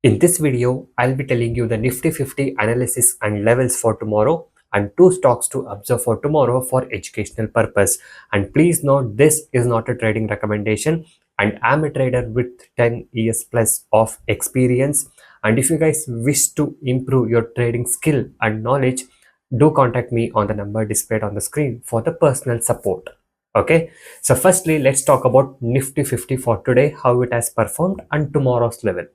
In this video, I'll be telling you the Nifty 50 analysis and levels for tomorrow and two stocks to observe for tomorrow for educational purpose. And please note, this is not a trading recommendation and I'm a trader with 10 years plus of experience. And if you guys wish to improve your trading skill and knowledge, do contact me on the number displayed on the screen for the personal support. Okay, so firstly, let's talk about Nifty 50 for today, how it has performed and tomorrow's level.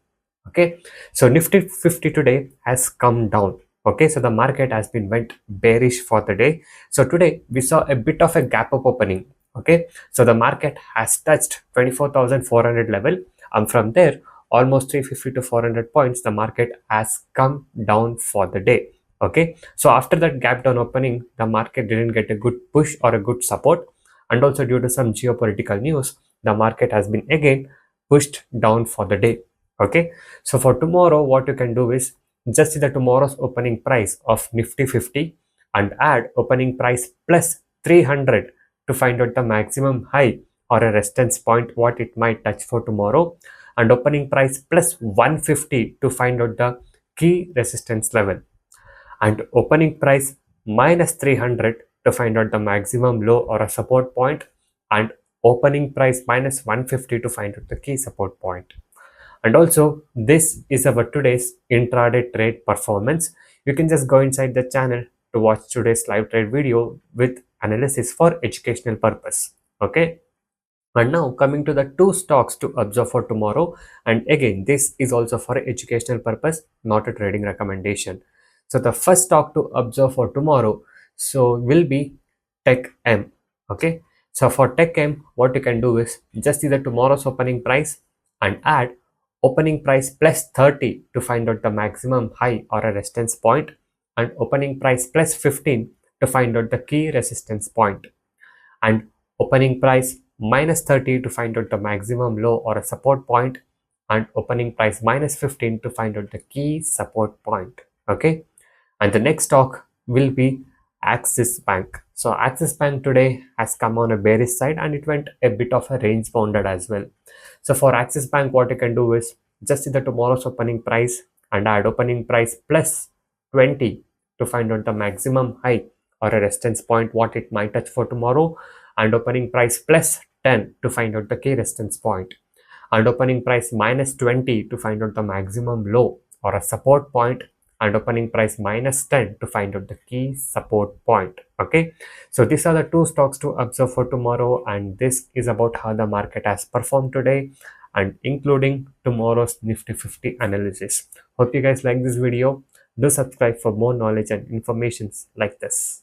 Okay, so Nifty 50 today has come down. Okay, so the market has been went bearish for the day. So today we saw a bit of a gap up opening. Okay, so the market has touched 24,400 level, and from there almost 350 to 400 points the market has come down for the day. Okay, so after that gap down opening, the market didn't get a good push or a good support, and also due to some geopolitical news, the market has been again pushed down for the day. Okay, so for tomorrow what you can do is just see the tomorrow's opening price of Nifty 50 and add opening price plus 300 to find out the maximum high or a resistance point what it might touch for tomorrow, and opening price plus 150 to find out the key resistance level, and opening price minus 300 to find out the maximum low or a support point, and opening price minus 150 to find out the key support point. And also, this is our today's intraday trade performance. You can just go inside the channel to watch today's live trade video with analysis for educational purpose. Okay. And now coming to the two stocks to observe for tomorrow. And again, this is also for educational purpose, not a trading recommendation. So the first stock to observe for tomorrow will be Tech M. Okay. So for Tech M, what you can do is just see the tomorrow's opening price and add opening price plus 30 to find out the maximum high or a resistance point, and opening price plus 15 to find out the key resistance point, and opening price minus 30 to find out the maximum low or a support point, and opening price minus 15 to find out the key support point. Okay, and the next stock will be Axis Bank. So Axis Bank today has come on a bearish side and it went a bit of a range bounded as well. So for Axis Bank, what you can do is just see the tomorrow's opening price and add opening price plus 20 to find out the maximum high or a resistance point what it might touch for tomorrow, and opening price plus 10 to find out the key resistance point, and opening price minus 20 to find out the maximum low or a support point, and opening price minus 10 to find out the key support point. Okay, so these are the two stocks to observe for tomorrow, and this is about how the market has performed today and including tomorrow's Nifty 50 analysis. Hope you guys like this video. Do subscribe for more knowledge and informations like this.